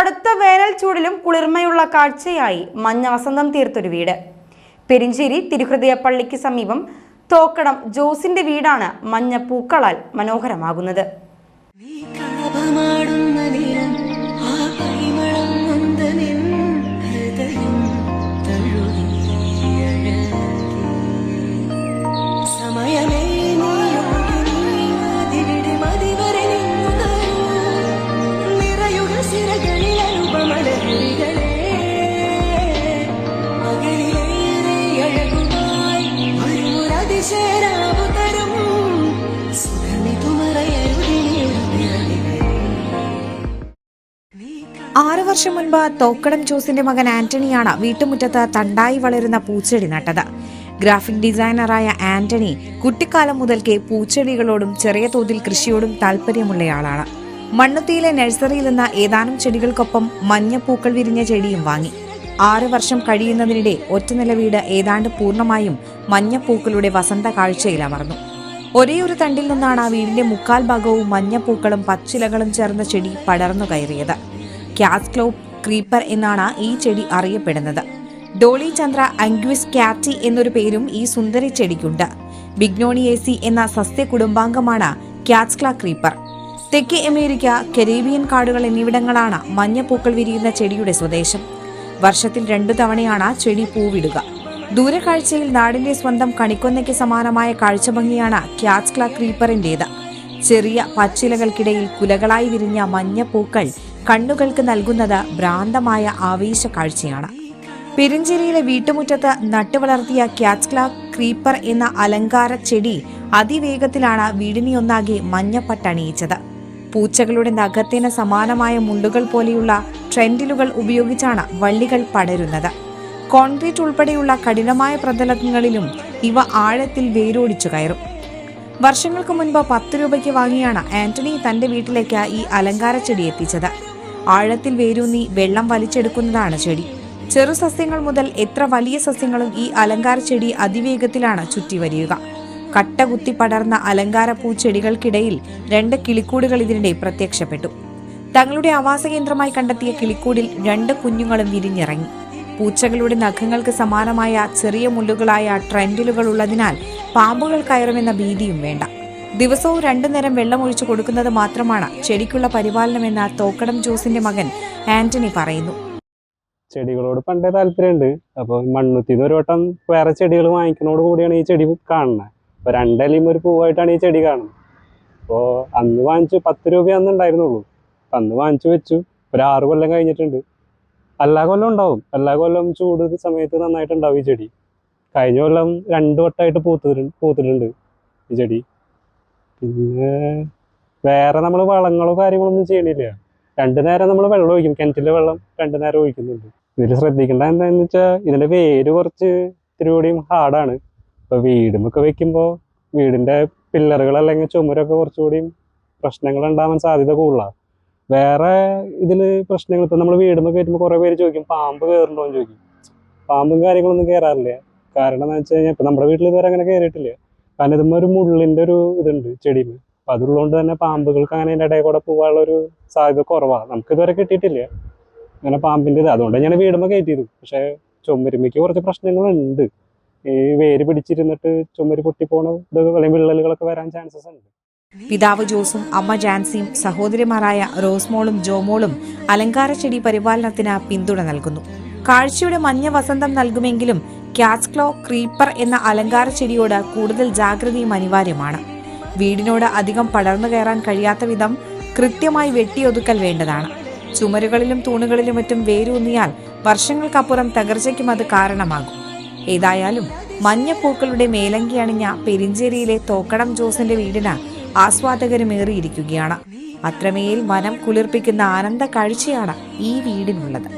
കടുത്ത വേനൽ ചൂടിലും കുളിർമയുള്ള കാഴ്ചയായി മഞ്ഞ വസന്തം തീർത്തൊരു വീട്. പെരിഞ്ചേരി തിരുഹൃദയ പള്ളിക്ക് സമീപം തോക്കടം ജോസിന്റെ വീടാണ് മഞ്ഞ പൂക്കളാൽ മനോഹരമാകുന്നത്. ആറ് വർഷം മുൻപ് തോക്കടം ജോസിന്റെ മകൻ ആന്റണിയാണ് വീട്ടുമുറ്റത്ത് തണ്ടായി വളരുന്ന പൂച്ചെടി നട്ടത്. ഗ്രാഫിക് ഡിസൈനറായ ആന്റണി കുട്ടിക്കാലം മുതൽക്കേ പൂച്ചെടികളോടും ചെറിയ തോതിൽ കൃഷിയോടും താല്പര്യമുള്ളയാളാണ്. മണ്ണുത്തിയിലെ നഴ്സറിയിൽ നിന്ന് ഏതാനും ചെടികൾക്കൊപ്പം മഞ്ഞപ്പൂക്കൾ വിരിഞ്ഞ ചെടിയും വാങ്ങി. 6 വർഷം കഴിയുന്നതിനിടെ ഒറ്റനില വീട് ഏതാണ്ട് പൂർണ്ണമായും മഞ്ഞപ്പൂക്കളുടെ വസന്ത കാഴ്ചയിലമർന്നു. ഒരേ ഒരു തണ്ടിൽ നിന്നാണ് വീടിന്റെ 3/4 ഭാഗവും മഞ്ഞപ്പൂക്കളും പച്ചിലകളും ചേർന്ന ചെടി പടർന്നു കയറിയത്. ക്യാറ്റ്സ്ക്ലോ ക്രീപ്പർ എന്നാണ് ഈ ചെടി അറിയപ്പെടുന്നത്. ഡോളി ചന്ദ്ര അംഗ്വിസ് കാറ്റി എന്നൊരു പേരും ഈ സുന്ദരി ചെടിക്കുണ്ട്. ബിഗ്നോണിയേസി എന്ന സസ്യ കുടുംബാംഗമാണ് ക്യാറ്റ്സ്ക്ലോ ക്രീപ്പർ. തെക്കേ അമേരിക്ക, കരീബിയൻ കാടുകൾ എന്നിവിടങ്ങളാണ് മഞ്ഞപ്പൂക്കൾ വിരിയുന്ന ചെടിയുടെ സ്വദേശം. വർഷത്തിൽ 2 തവണയാണ് ചെടി പൂവിടുക. ദൂരക്കാഴ്ചയിൽ നാടിന്റെ സ്വന്തം കണിക്കൊന്നയ്ക്ക് സമാനമായ കാഴ്ചഭംഗിയാണ് ക്യാറ്റ്സ്ക്ലോ ക്രീപ്പറിന്റേത്. ചെറിയ പച്ചിലകൾക്കിടയിൽ കുലകളായി വിരിഞ്ഞ മഞ്ഞപ്പൂക്കൾ കണ്ണുകൾക്ക് നൽകുന്നത് ഭ്രാന്തമായ ആവേശ കാഴ്ചയാണ്. പെരിഞ്ചേരിയിലെ വീട്ടുമുറ്റത്ത് നട്ടുവളർത്തിയ ക്യാറ്റ്സ്ക്ലോ ക്രീപ്പർ എന്ന അലങ്കാര ചെടി അതിവേഗത്തിലാണ് വീടിനെയൊന്നാകെ മഞ്ഞപ്പട്ടണിയിച്ചത്. പൂച്ചകളുടെ നഖത്തിന് സമാനമായ മുള്ളുകൾ പോലെയുള്ള ട്രെൻഡിലുകൾ ഉപയോഗിച്ചാണ് വള്ളികൾ പടരുന്നത്. കോൺക്രീറ്റ് ഉൾപ്പെടെയുള്ള കഠിനമായ പ്രതലങ്ങളിലും ഇവ ആഴത്തിൽ വേരോടിച്ചു കയറും. വർഷങ്ങൾക്ക് മുൻപ് 10 രൂപയ്ക്ക് വാങ്ങിയാണ് ആന്റണി തന്റെ വീട്ടിലേക്ക് ഈ അലങ്കാര ചെടി എത്തിച്ചത്. ആഴത്തിൽ വേരൂന്നി വെള്ളം വലിച്ചെടുക്കുന്നതാണ് ചെടി. ചെറു സസ്യങ്ങൾ മുതൽ എത്ര വലിയ സസ്യങ്ങളും ഈ അലങ്കാര ചെടി അതിവേഗത്തിലാണ് ചുറ്റിവരിക. കട്ടകുത്തി പടർന്ന അലങ്കാര പൂച്ചെടികൾക്കിടയിൽ 2 കിളിക്കൂടുകൾ ഇതിനിടെ പ്രത്യക്ഷപ്പെട്ടു. തങ്ങളുടെ ആവാസ കേന്ദ്രമായി കണ്ടെത്തിയ കിളിക്കൂടിൽ 2 കുഞ്ഞുങ്ങളും വിരിഞ്ഞിറങ്ങി. പൂച്ചകളുടെ നഖങ്ങൾക്ക് സമാനമായ ചെറിയ മുള്ളുകളായ ട്രെൻഡിലുകൾ ഉള്ളതിനാൽ പാമ്പുകൾ കയറുമെന്ന ഭീതിയും വേണ്ട. ദിവസവും 2 നേരം വെള്ളമൊഴിച്ചു കൊടുക്കുന്നത് മാത്രമാണ് ചെടിക്കുള്ള പരിപാലനമെന്ന് തോക്കടം ജോസിന്റെ മകൻ ആന്റണി പറയുന്നു. ചെടികളോട് പണ്ടേ താല്പര്യമുണ്ട്. അപ്പോൾ മണ്ണുത്തിന്ന് ഒരു വട്ടം വേറെ ചെടികൾ വാങ്ങിക്കുന്നതോട് കൂടിയാണ് ഈ ചെടി കാണുന്നത്. അപ്പോൾ 2 ഇലയും ഒരു പൂവായിട്ടാണ് ഈ ചെടി കാണുന്നത്. അപ്പോൾ അന്ന് വാങ്ങിച്ചു 10 രൂപ അന്ന് ഉണ്ടായിരുന്നുള്ളൂ. അപ്പം അന്ന് വാങ്ങിച്ചു വെച്ചു. ഒരു 6 കൊല്ലം കഴിഞ്ഞിട്ടുണ്ട്. എല്ലാ കൊല്ലം ഉണ്ടാവും. എല്ലാ കൊല്ലം ചൂട് സമയത്ത് നന്നായിട്ടുണ്ടാവും ഈ ചെടി. കഴിഞ്ഞ കൊല്ലം 2 വട്ടമായിട്ട് പൂത്തിട്ടുണ്ട് ഈ ചെടി. പിന്നെ വേറെ നമ്മൾ വളങ്ങളോ കാര്യങ്ങളൊന്നും ചെയ്യണില്ല. 2 നേരം നമ്മൾ വെള്ളം ഒഴിക്കും. കിണറ്റിലെ വെള്ളം 2 നേരം ഒഴിക്കുന്നുണ്ട്. ഇതിൽ ശ്രദ്ധിക്കേണ്ട എന്താണെന്ന് വെച്ചാൽ ഇതിൻ്റെ വേര് കുറച്ച് ഇത്തിരി കൂടിയും ഹാർഡാണ്. ഇപ്പോൾ വീടുമൊക്കെ വെക്കുമ്പോൾ വീടിൻ്റെ പില്ലറുകൾ അല്ലെങ്കിൽ ചുമരൊക്കെ കുറച്ചുകൂടിയും പ്രശ്നങ്ങൾ ഉണ്ടാവാൻ സാധ്യത കൂടുതലാണ്. വേറെ ഇതിൽ പ്രശ്നങ്ങൾ ഇപ്പോൾ നമ്മൾ വീടുമ്പോൾ കയറ്റുമ്പോൾ കുറേ പേര് ചോദിക്കും പാമ്പ് കയറുണ്ടോ എന്ന് ചോദിക്കും. പാമ്പും കാര്യങ്ങളൊന്നും കയറാറില്ല. കാരണം എന്താ വെച്ച് കഴിഞ്ഞാൽ ഇപ്പം നമ്മുടെ വീട്ടിൽ ഇതുവരെ അങ്ങനെ കയറിയിട്ടില്ല. കാരണം ഇതുമ്പോൾ ഒരു മുള്ളിൻ്റെ ഒരു ഇതുണ്ട് ചെടിയിൽ. അപ്പം അതുള്ളതുകൊണ്ട് തന്നെ പാമ്പുകൾക്ക് അങ്ങനെ അതിൻ്റെ ഇടയിൽ കൂടെ പോകാനുള്ളൊരു സാധ്യത കുറവാണ്. നമുക്കിതുവരെ കിട്ടിയിട്ടില്ല അങ്ങനെ പാമ്പിൻ്റെ ഇത്. അതുകൊണ്ട് ഞാൻ വീടുമ്പോൾ കയറ്റിയത്. പക്ഷേ ചുമരുമ്മയ്ക്ക് കുറച്ച് പ്രശ്നങ്ങളുണ്ട്. ഈ വേര് പിടിച്ചിരുന്നിട്ട് ചുമര് പൊട്ടിപ്പോണ ഇതൊക്കെ അല്ലെങ്കിൽ വിള്ളലുകളൊക്കെ വരാൻ ചാൻസസ് ഉണ്ട്. പിതാവ് ജോസും അമ്മ ജാൻസിയും സഹോദരിമാരായ റോസ്മോളും ജോമോളും അലങ്കാര ചെടി പരിപാലനത്തിന് പിന്തുണ നൽകുന്നു. കാഴ്ചയുടെ മഞ്ഞ വസന്തം നൽകുമെങ്കിലും ക്യാറ്റ്സ്ക്ലോ ക്രീപ്പർ എന്ന അലങ്കാര ചെടിയോട് കൂടുതൽ ജാഗ്രതയും അനിവാര്യമാണ്. വീടിനോട് അധികം പടർന്നു കയറാൻ കഴിയാത്ത വിധം കൃത്യമായി വെട്ടിയൊതുക്കൽ വേണ്ടതാണ്. ചുമരുകളിലും തൂണുകളിലും മറ്റും വേരൂന്നിയാൽ വർഷങ്ങൾക്കപ്പുറം തകർച്ചയ്ക്കും അത് കാരണമാകും. ഏതായാലും മഞ്ഞപ്പൂക്കളുടെ മേലങ്കി അണിഞ്ഞ പെരിഞ്ചേരിയിലെ തോക്കടം ജോസിന്റെ വീടിന് ആസ്വാദകരുമേറിയിരിക്കുകയാണ്. അത്രമേൽ മനം കുളിർപ്പിക്കുന്ന ആനന്ദ കാഴ്ചയാണ് ഈ വീടിനുള്ളത്.